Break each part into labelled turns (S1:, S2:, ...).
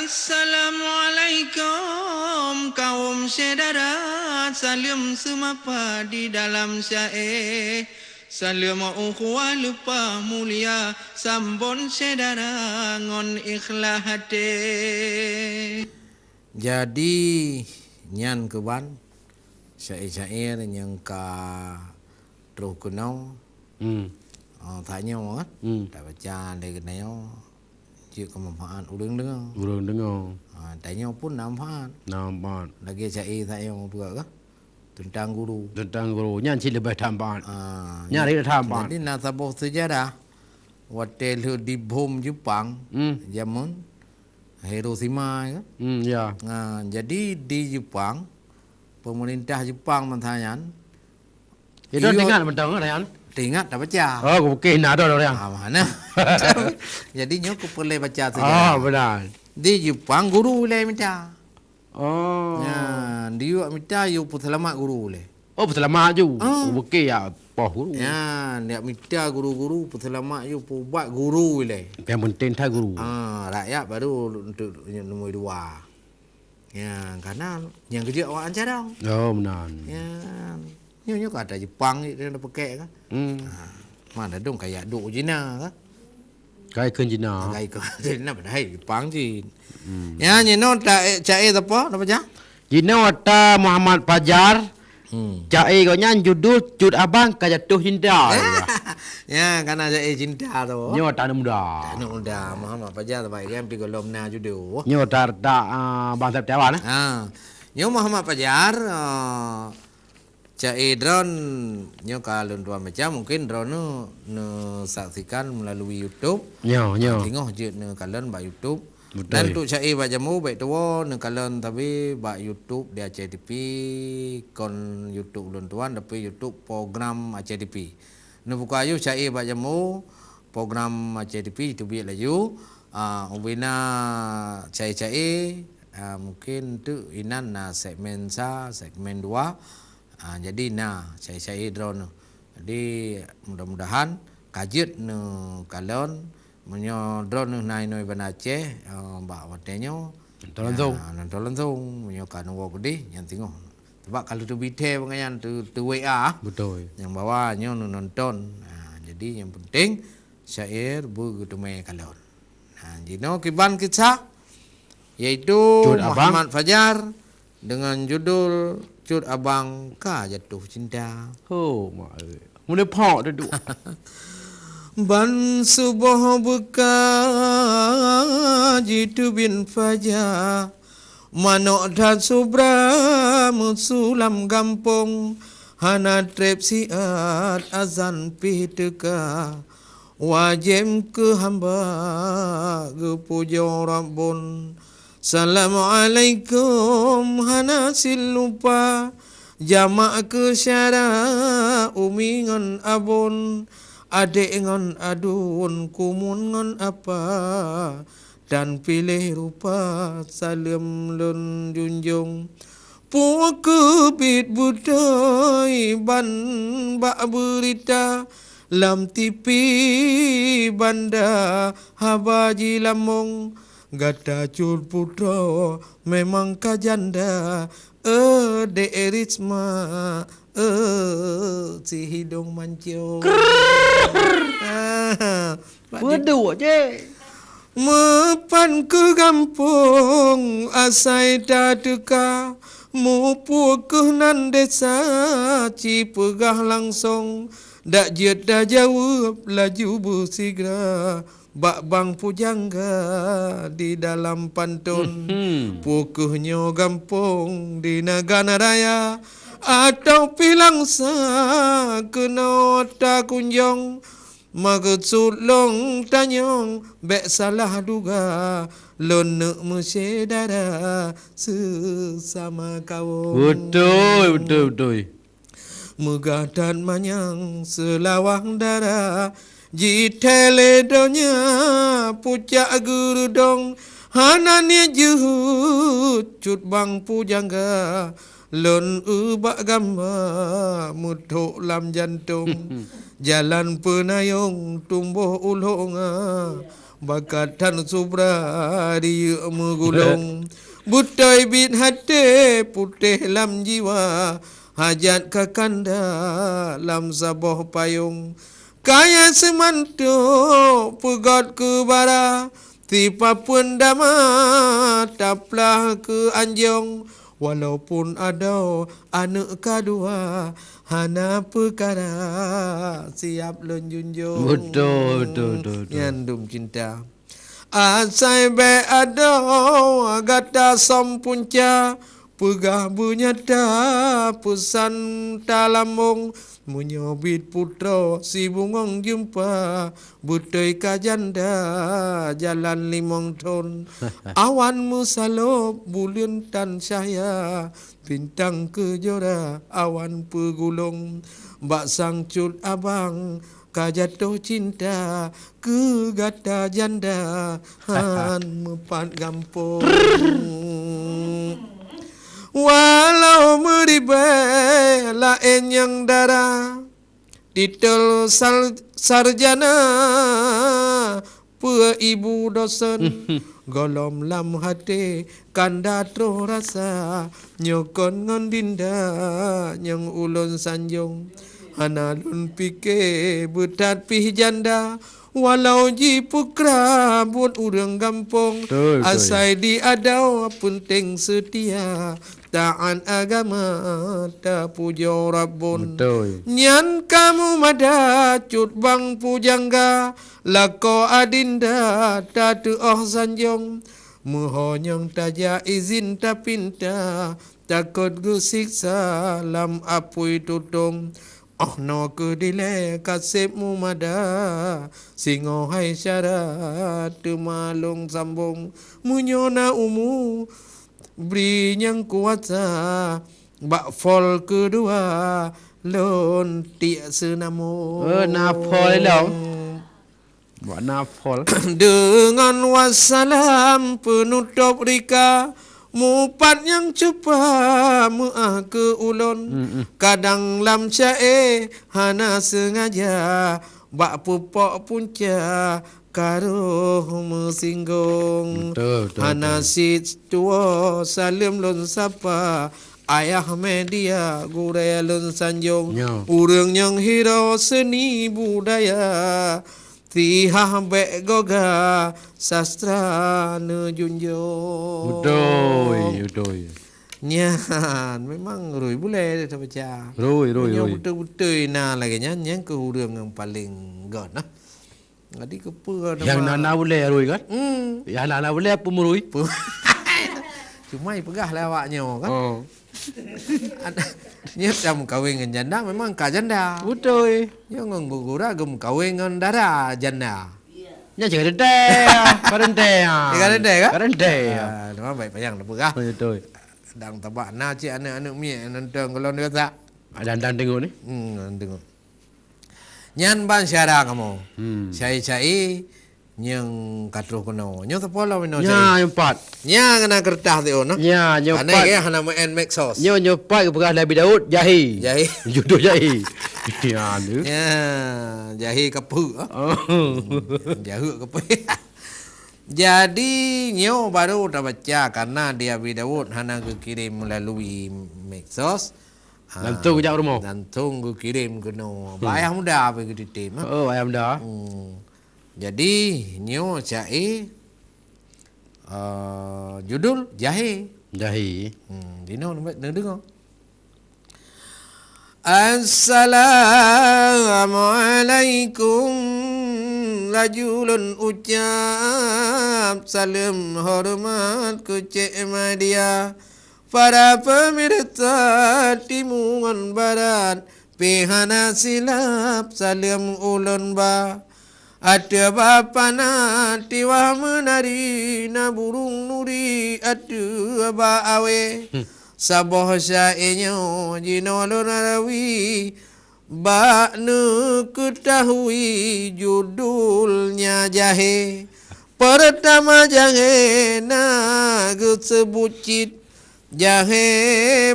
S1: Assalamualaikum kaum saudara, salam semapa di dalam syair. Salam ukhuwah lupa mulia, sambon saudara ngon ikhlas hati.
S2: Jadi nyan keban syair-syair yang ka terus kenal. Tanya kan? Tak baca dari kenal. Cik kemanfaat urang dengar.
S3: Urang dengar.
S2: Tanya pun nampak.
S3: Nampak.
S2: Lagi syair tanya juga ke? Tentang guru.
S3: Tentang guru. Nyan si lebih tampak. Nyari tampak.
S2: Jadi nasabah sejarah. Hotel di bom Jepang. Zaman Hiroshima kan?
S3: Ya.
S2: Jadi di Jepang, pemerintah Jepang bertanya.
S3: Itu dengar betul kan?
S2: Ingat tak baca.
S3: Oh, okey, nak ada orang.
S2: Mana? Jadi nyo aku boleh baca saja.
S3: Benar.
S2: Di Jepang guru boleh minta.
S3: Oh.
S2: Ya, dia minta you pun selamat guru boleh.
S3: Oh, selamat ju. Okey ya, poh guru.
S2: Ya, dia minta guru-guru pun selamat you pun buat guru boleh.
S3: Yang penting tak guru.
S2: Rakyat baru untuk nombor 2. Ya, karena yang kerja awak acara.
S3: Oh, benar.
S2: Ya. Nyo kata Jepang ni dia pakai kan. Mana dong kayak duk Cina kan.
S3: Kayak ke Cina.
S2: Kayak ke Cina padahal Jepang je. Ya nyo tak cai apa baca?
S3: Cina wata Muhammad Fajar. Cai kau nyan judul cut abang kajatuh cinta.
S2: Ya karena cai cinta tu.
S3: Nyo tak muda.
S2: Tak muda Muhammad Fajar baik kan pi golom na judul.
S3: Nyo tak bangsa Taiwan.
S2: Nyo Muhammad Fajar cai drone nyo kalau tuan macam mungkin drone nu saksikan melalui YouTube.
S3: Nyo.
S2: Tengok je ne kalian ba YouTube. Betul. Dan tu cai ba jamu baik tu ne kalian tapi ba YouTube di Aceh TV kon YouTube lun tuan tapi YouTube program Aceh TV. Ne buka ayu cai ba jamu program Aceh TV tu biar laju. Ubina cai mungkin tu inan na segmen 2. Jadi saya drone. Jadi mudah-mudahan kajet ne kalon menyo drone nai noi ban Aceh mbak watenyo tolong menyo kan wo gede yang tengok. Sebab kalau tu bite pengayan tu WA
S3: betul.
S2: Yang bawa nyo nonton. Jadi yang penting syair bergetumai kalon. Jino kiban kisah yaitu Muhammad Fajar dengan judul Cut abang ka jatuh cinta.
S3: Oh, mak. Mula pak dah duk.
S2: Ban subuh buka jitu bin fajar. Manok dan subra musulam gampung. Hana trep siat azan piteka. Wajib ke hamba ke puja Rabbun. Assalamualaikum hanasil lupa jamak ke syara umi ngon abun adik ngon adun kumun ngon apa dan pilih rupa salam lun junjung puak kebit budai ban bak berita lam tipi banda habaji lamong Gata cur putra memang kajanda de erisma si hidung mancung.
S3: Waduh je.
S2: Mepan ke kampung asai dadeka mupu ke nan desa cipegah langsung dak jeda jawab laju bersigra. Bak bang pujangga di dalam pantun pukuhnya gampung di negara raya atau pilangsa kena tak kunjung maksud long tanyong bek salah duga lonek mesedara sesama kaum
S3: betul
S2: megah dan manyang selawang darah Jitele donya pucak guru dong hananya juhud cut bang pujangga lon ubak gamba mutuk lam jantung jalan penayong tumbuh ulunga
S1: bakat tan subra di megulung butai bit hati putih lam jiwa hajat kakanda lam saboh payung kaya semanto pegot ke bara tipa pun dama taplah ke anjong walaupun ada anak kedua hana perkara siap lenjunjung
S3: Betul.
S1: nyandum cinta asai be ada gata som punca pegah bunyata pesan talamong menyobit putra si bungong jumpa butai kajanda jalan limong ton awan musalop bulan tan syaya bintang kejora awan pegulung bak sangcut abang kajatuh cinta ke gata janda han mepat gampung walau meribai lain yang darah titel sarjana pe ibu dosen golom lam hati kanda troh rasa nyokon ngon dinda yang ulun sanjung hanalun pike betat pih janda walau ji pukra buat urang gampong
S3: Betul.
S1: asai di adau penting setia taat agama tak puja rabbun
S3: Betul.
S1: nyan kamu mada cut bang pujangga lako adinda tak tuoh sanjong muhonyong taja izin tak pinta takut gusiksa lam apui tutong oh no ke dile kasipmu mada singo hai syarat malung sambung munyona umu beri yang kuasa bak fol kedua lon tiak senamu
S3: Napol dah. Buat napol.
S1: dengan wassalam penutup rika mupat yang cuba muah ke ulun kadang lam syae hana sengaja bak pupok punca karo mesinggung
S3: Betul.
S1: hana sit tua salim lon sapa ayah media guraya lon sanjung
S3: Ya.
S1: urang yang hiro seni budaya tihah bek goga sastra ne junjung
S3: Betul.
S1: nyan memang rui boleh dia baca
S3: Rui.
S1: betul-betul nah lagi nyan ke urang yang paling god nah jadi kepa
S3: Yang nana boleh Rui kan? Yang nana boleh apa merui?
S1: cuma pegah lah awaknya kan
S3: Oh.
S1: nya jam kawin dengan janda memang ka janda
S3: Betul.
S1: nya ngogura gem kawin dengan dara janda
S3: Nya jangan dendai. Karendai.
S1: Karendai kan?
S3: Karendai.
S1: Nama baik payang dah pegah
S3: Betul.
S1: dang tabak na cik anak-anak mi nentang kalau dia kata
S3: Dan tengok ni.
S1: tengok nyan ban syara kamu cai yang katruh kono nyo tapola meno
S3: Nya empat.
S1: nya kena kertas tu no
S3: Nya
S1: ane
S3: empat.
S1: ke hana mo en make sauce
S3: Nya empat ke perah Nabi Daud jahi.
S1: jahi
S3: Jodoh jahi. Ya tu.
S1: nya jahi kepu
S3: Oh.
S1: jahu kepu jadi nyo baru dah baca karena dia Daud hana ke kirim melalui medsos
S3: Lantung kejap rumah.
S1: Lantung ke kirim kena bayar muda apa ke tim
S3: Oh, ayam dah.
S1: jadi nyo cai judul jahe
S3: Jahi.
S1: dino dengar Assalamualaikum rajulun ucap salam hormat ku Cik Madia para pemirsa timungan barat pihana silap salam ulun ba ada bapa na tiwa menari na burung nuri ada ba awe saboh syainyo jinolon arawi ba ne ketahui judulnya jahe pertama jahe na sebucit jahe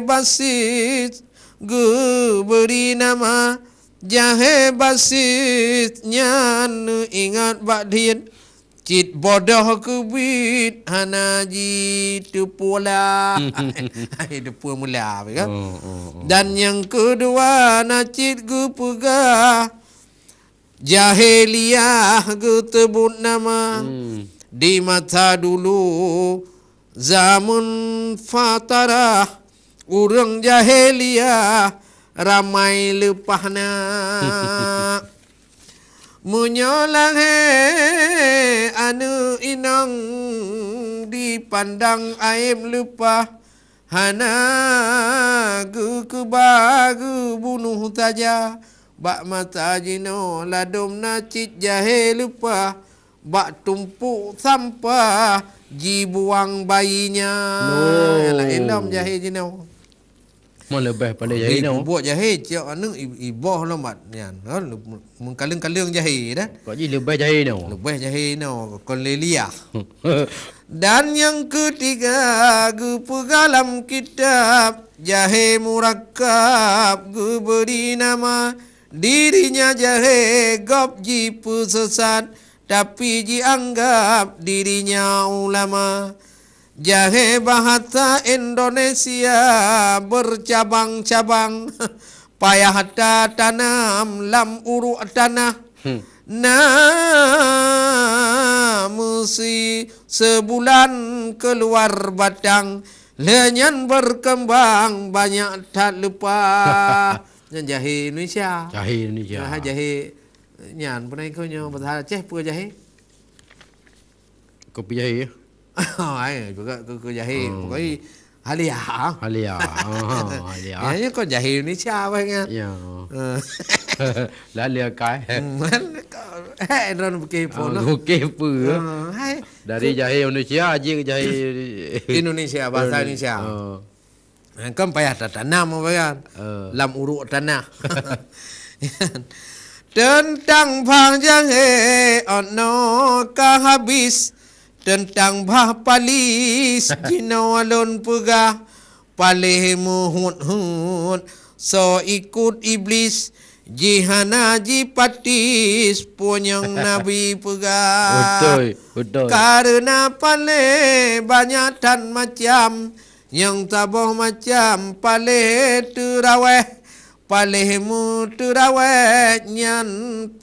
S1: basis beri nama jahe basis nyan ingat bak diet
S2: Cit bodoh kebit hanaji tepula. Tepua mula kan. Dan yang kedua nacit gu pegah jahiliyah gu tebut nama. Di mata dulu zaman fatarah urang jahiliyah ramai lepahna. Menyolang anu inang dipandang aib lepah hana gu kebagu bunuh taja bak mata jino ladom nacit jahe lepah bak tumpuk sampah ji buang bayinya. Yalah elam jahe jino.
S3: Lebih pada jahe ni.
S2: Buat jahe cak anu ibah lah mat yan. Mengkaleng-kaleng jahe dah.
S3: Kau ji lebih jahe ni.
S2: Lebih jahe no kon lelia. Dan yang ketiga gu pegalam kitab jahe murakab gu beri nama dirinya jahe gop ji pesesat tapi ji anggap dirinya ulama. Jahe bahasa Indonesia bercabang-cabang payah tanam lam uruk tanah. Mesti sebulan keluar batang lenyan berkembang banyak tak lupa. Jahe Indonesia.
S3: Jahe Indonesia.
S2: Jahe nyan pernah kau nyo bahasa Aceh pun jahe.
S3: Kopi jahe ya.
S2: Ai juga ke jahe pokoknya halia.
S3: Halia. Halia.
S2: Ya kau jahe Indonesia banyak.
S3: Ya. Lalia kai.
S2: Ron kepo no.
S3: Kepo.
S2: Hai.
S3: Dari jahe Indonesia aja ke jahe
S2: Indonesia bahasa Indonesia. Kan payah tanam apa kan? Lam uruk tanah. Tentang bang jahe ono ka habis. Tentang bah palis jino alon pegah palih muhut-hut so ikut iblis jihana jipatis punyang nabi pegah. Betul. Karena palih banyak dan macam yang taboh macam palih teraweh palih mu teraweh nyan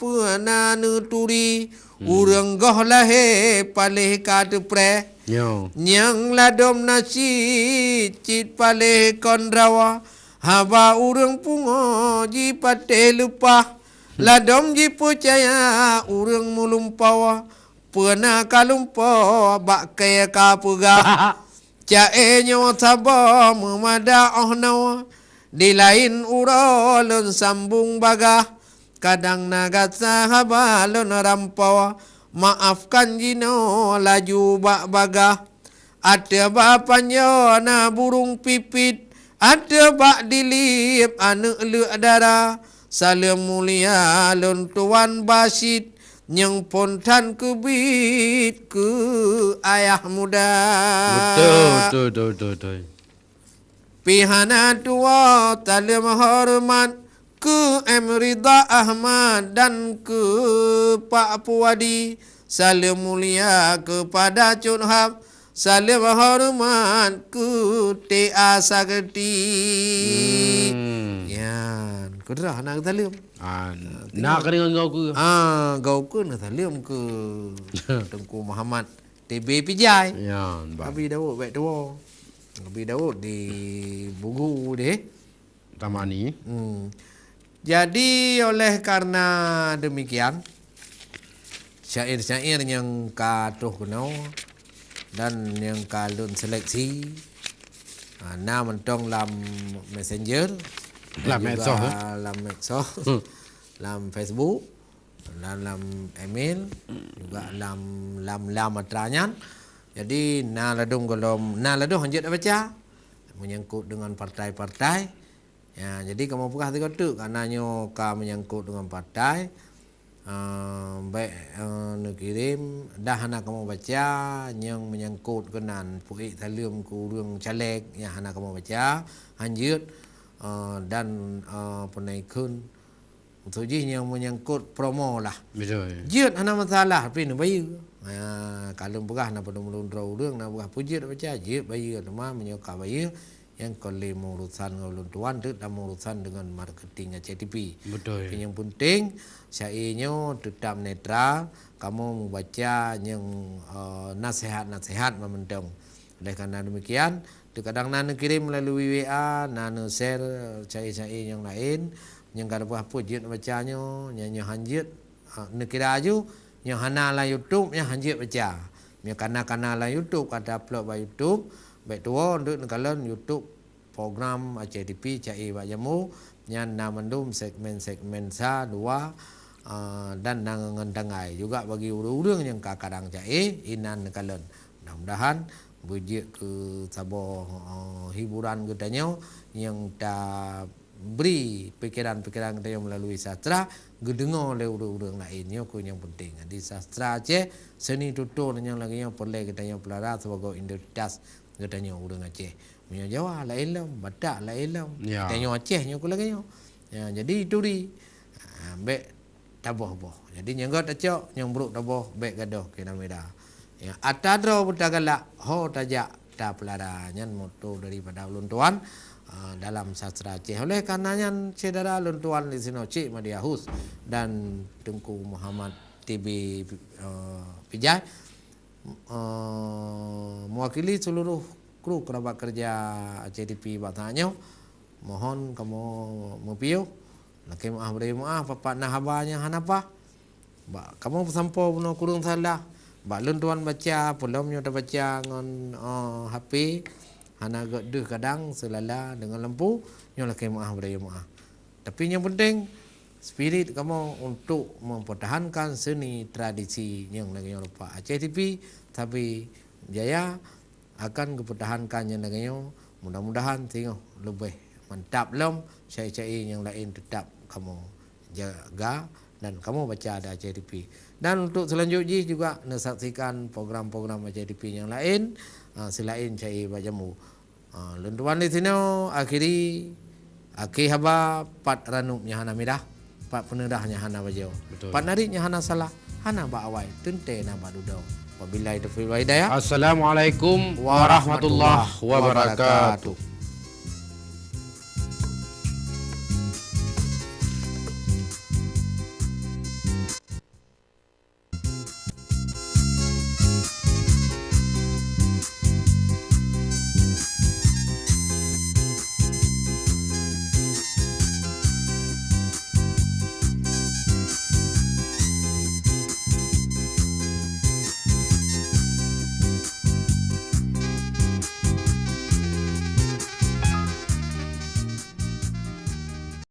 S2: puana nuturi. Urang goh lahe palih kadu pre. Nyang ladom nasi cit palih kondrawa. Haba urang pungo ji pate lupa. Ladom ji percaya urang mulumpawa. Pernah kalumpa bak kaya kapega. Cae nyo tabo memada oh nawa. Di lain uralun sambung bagah. Kadang nagat sahabalon rampawa. Maafkan jino laju bak bagah. Ada bapanya na burung pipit. Ada bak dilip anak lek darah. Salam mulia lon tuan basit. Yang pontan kebit ke ayah muda.
S3: Betul.
S2: Pihana tua talim hormat. Ke Emrida Ahmad dan ke Pak Puwadi. Salam mulia kepada Cunhab. Salam hormat ke T.A. Sageti. Ya, kudrah nak salam.
S3: Nak dengan kau ke?
S2: Kau ke nak salam ke Tengku Muhammad TB Pijai.
S3: Ya,
S2: Abi Daud baik tua. Abi Daud di Bugu deh.
S3: Tamani.
S2: Jadi oleh karena demikian syair-syair yang katuh kenau dan yang kalun seleksi na mentong lam messenger
S3: Lam medsos,
S2: lam medsos lam Facebook dan lam email juga lam matranyan. Jadi na ladung hanjat baca menyangkut dengan partai-partai. Ya, jadi kamu buka hati kau karena nyoka menyangkut dengan partai. Baik kirim dah anak kamu baca yang menyangkut kenan puik salim kurang caleg yang anak kamu baca hanjut dan penaikun Untuk yang menyangkut promo lah.
S3: Betul.
S2: Jut hana masalah tapi nak bayar. Kalau berah nak pada mula urang nak berah pujit baca jut bayar nama menyokap bayar yang kalau urusan dengan tuan tu dalam urusan dengan marketing ACTP.
S3: Betul.
S2: Yang penting syairnya tetap netral, kamu membaca yang nasihat-nasihat memendung. Oleh kerana demikian, terkadang nana kirim melalui WA, nana share syair-syair yang lain yang kada apa jut bacanya, yang hanjut nak kira aju yang hana la YouTube yang hanjut baca. Yang kana la YouTube kada upload ba YouTube, baik tua untuk nekalan YouTube program ACTP cai ba jamu yang namandum segmen-segmen sa dua dan nangandangai juga bagi urang-urang yang kadang cai inan nekalan. Mudah-mudahan bujik ke sabo hiburan gedanya yang tak beri pikiran-pikiran kita yang melalui sastra gedengar oleh urang-urang lainnya ku yang penting. Di sastra Aceh seni tutur yang lagi yang perlu kita yang pelara sebagai identitas katanya urang Aceh. Punya Jawa la ilmu, Batak la ilmu.
S3: Ya.
S2: Tanya Aceh nya ku lagi nya. Ya, jadi itu di ambek taboh-boh. Jadi nyangga tacok yang buruk taboh baik gadoh kena meda. Ya, atadro butagalak ho tajak ta pelara nyan moto daripada ulun tuan dalam sastra Aceh. Oleh karenanya saudara luntuan di sini Cik Madiahus dan Tengku Muhammad TB Pijai mewakili seluruh kru kerabat kerja ACTP Batanya, mohon kamu mempiu laki maaf beri maaf papak nah habanya hanapa ba kamu sampo puno kurung salah ba luntuan baca belum nyoda baca ngon HP hana gaduh kadang selala dengan lampu nyola ke maaf beri maaf. Tapi yang penting spirit kamu untuk mempertahankan seni tradisi yang lagi lupa ACTP tapi jaya akan kepertahankannya lagi mudah-mudahan tengok lebih mantap lom syai-syai yang lain tetap kamu jaga dan kamu baca ada ACTP. Dan untuk selanjutnya juga saksikan program-program ACTP yang lain selain cai bajamu. Luntuan di sini akhiri haba pat ranupnya hana midah, pat penedahnya hana bajau. Pat nariknya hana salah, hana ba awai, tente na ba dudau. Wabillahi taufiq wal hidayah.
S3: Assalamualaikum warahmatullahi wabarakatuh.